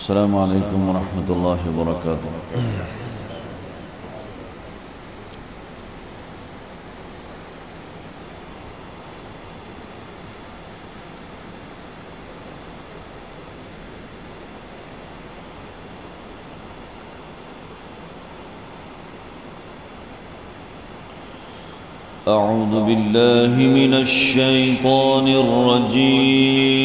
السلام عليكم ورحمة الله وبركاته. أعوذ بالله من الشيطان الرجيم.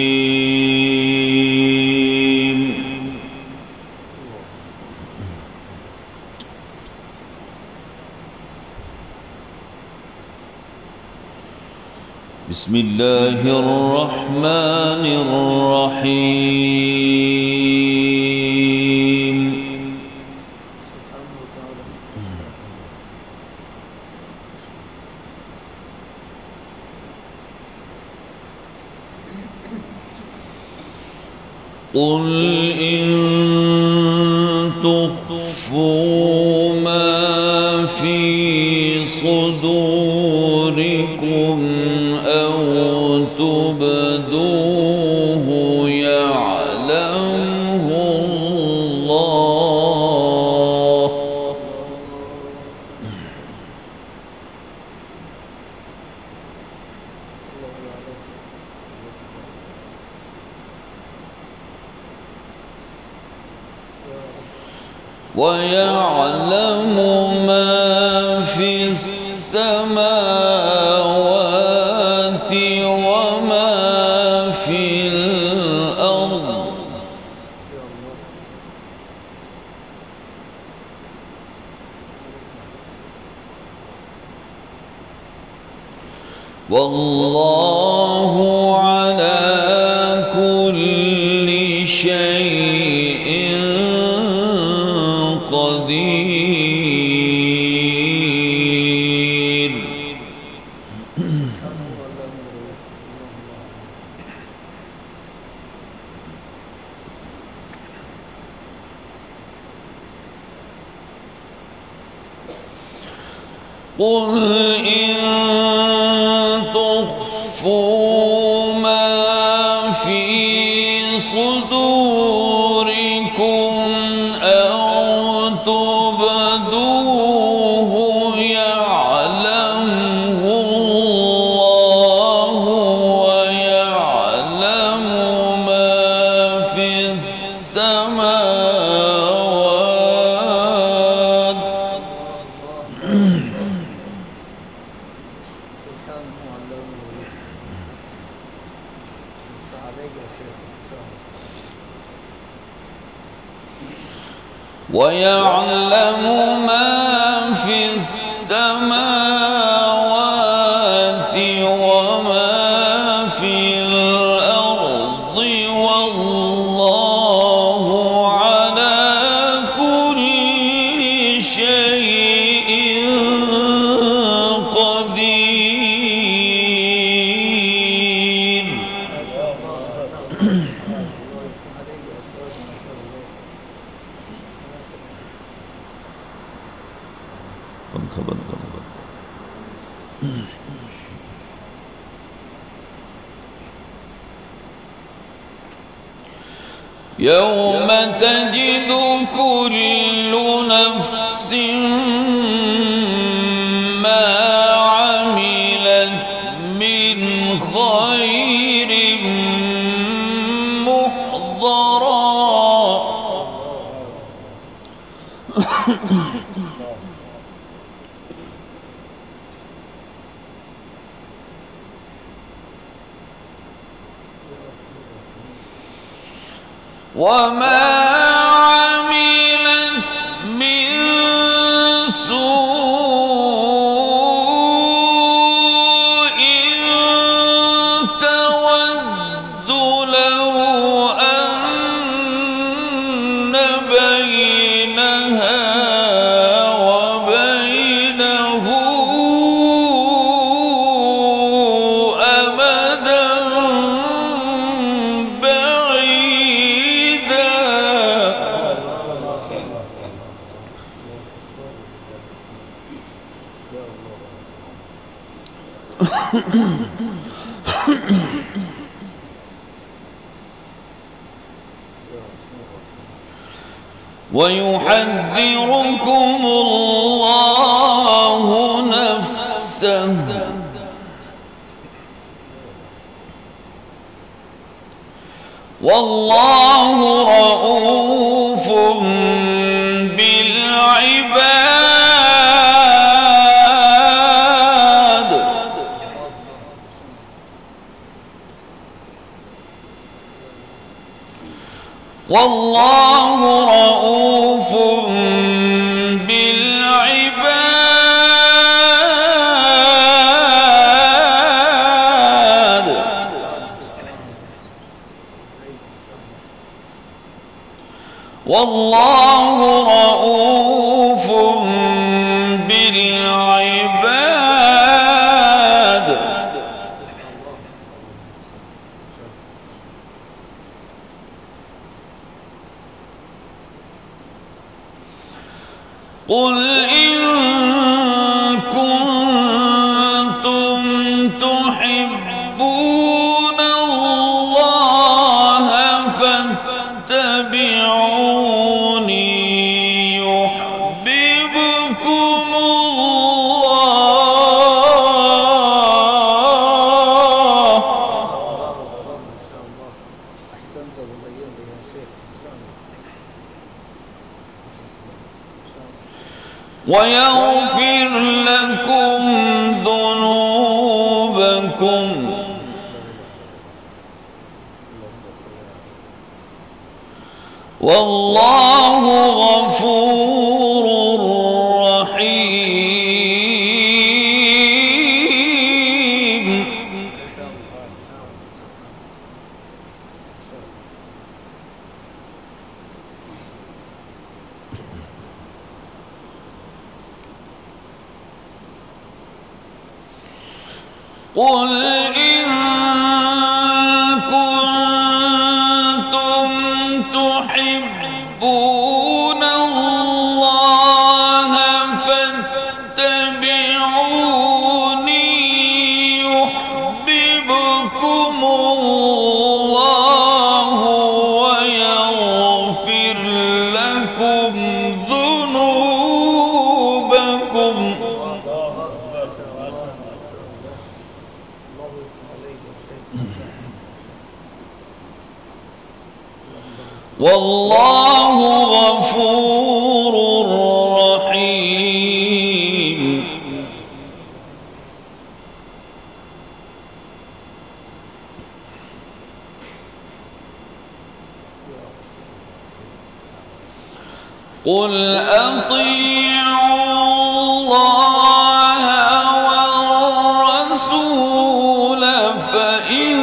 بسم الله الرحمن الرحيم. قل إن تخفوا ما في صدوركم أو تبدوه يعلمه الله. ويعلم ما في السماوات وما في الأرض. والله على كل شيء قدير. قل إن تخفوا ما في صدوركم أو تبدوه يعلمه الله. ويعلم ما في السماوات ويعلم ما في السماوات وما في الأرض. والله على كل شيء قدير. يوم تجد كل نفس ما عملت من خير محضرا وما عملت من سوء تود لو أن بينها وبينه أمدا بعيدا. ويحذركم الله نفسه والله رؤوف بالعباد. والله رؤوف بالعباد. والله رؤوف بالعباد. قل إن كنتم تحبون الله فاتبعوني يحببكم الله ويغفر لكم ذنوبكم والله غفور رحيم. قل إن كنتم تحبون الله فاتبعوني يحببكم الله ويغفر لكم ذنوبكم والله غفور رحيم. قل أطيعوا الله والرسول فإن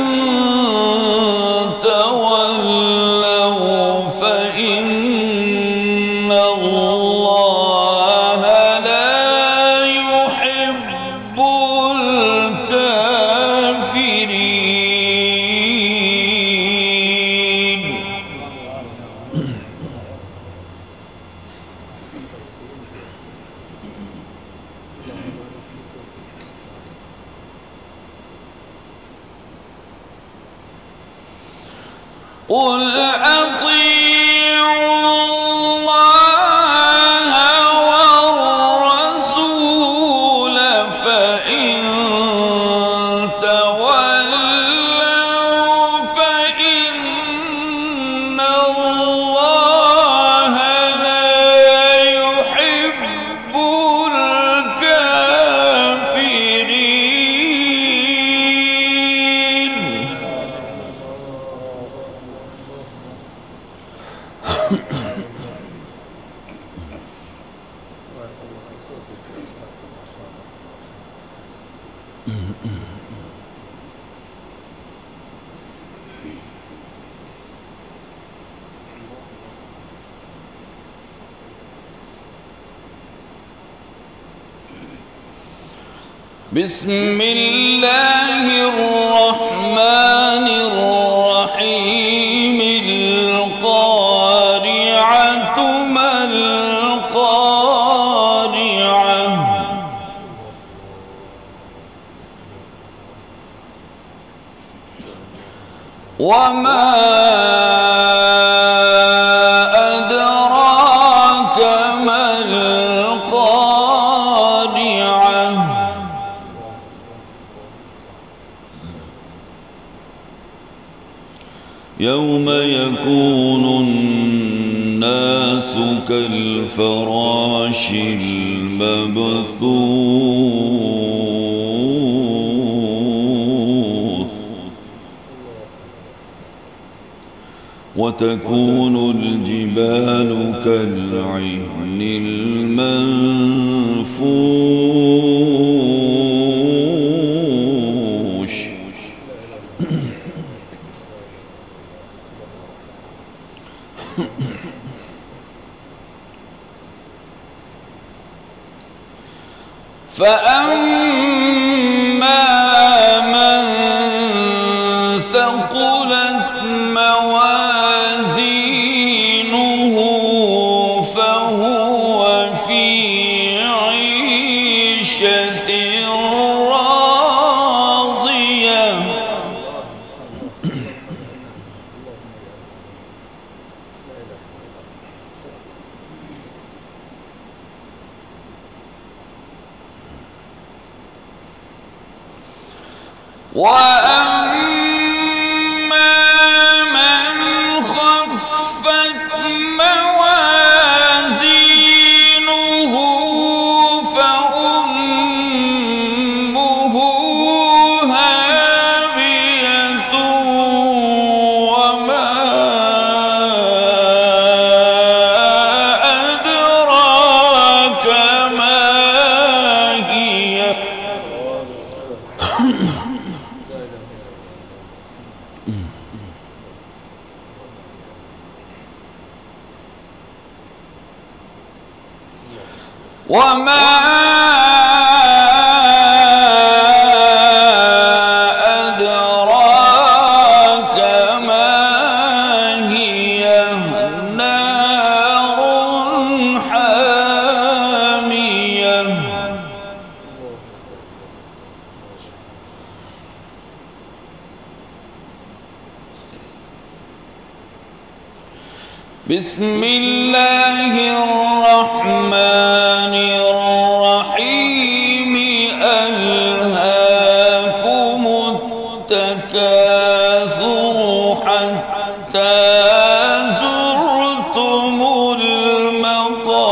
تولوا فإن الله لا يحب الكافرين. قل أطيعوا الله والرسول فإن تولوا فإن الله لا يحب الكافرين. بسم الله الرحمن الرحيم. القارعة ما القارعة وما أدراك يكون الناس كالفراش المبثوث وتكون الجبال كالعهن المنفوش فأما من ثقلت موازينه فهو في عيشة راضية وأما من خفت موازينه فأمه هاوية وما أدراك ما هي وما أدراك ما هي نار حامية بسم الله الرحمن الرحيم ألهاكم التكاثر حتى زرتم المقابر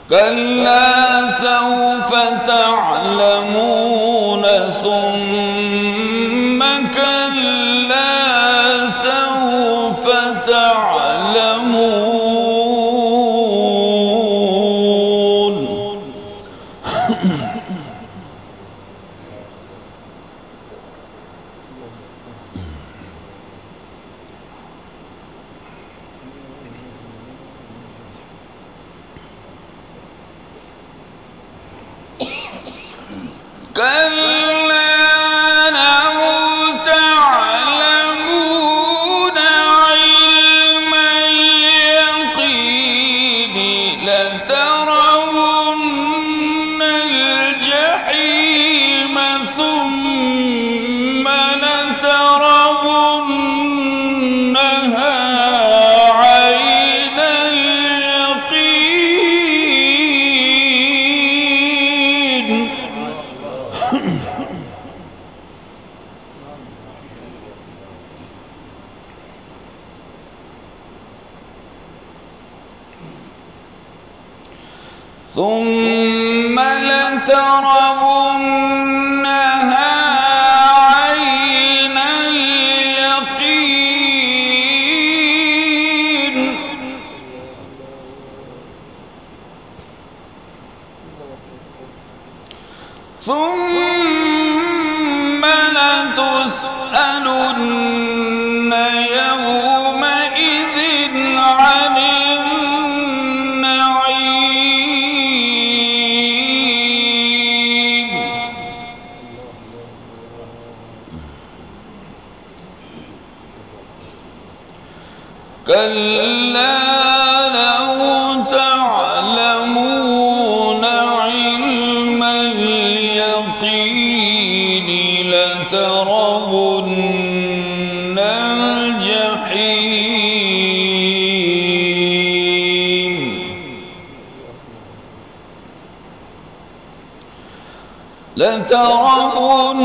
كلا سوف تعلمون ثم كلا سوف تعلمون كلا لو تعلمون علم اليقين لترون الجحيم ثم لترونها عين اليقين ثم لترونها عين اليقين ثم لتسألن يومئذ عن النعيم كلا لو تعلمون علم اليقين لترون الجحيم لترون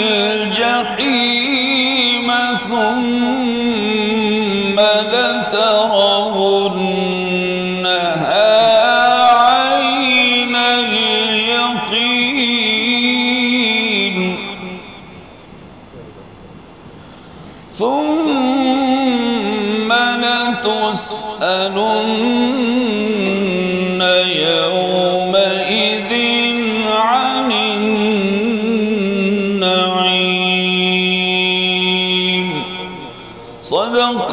الجحيم ثم لترونها عين اليقين ثم لتسألن يومئذ عن النعيم. صدق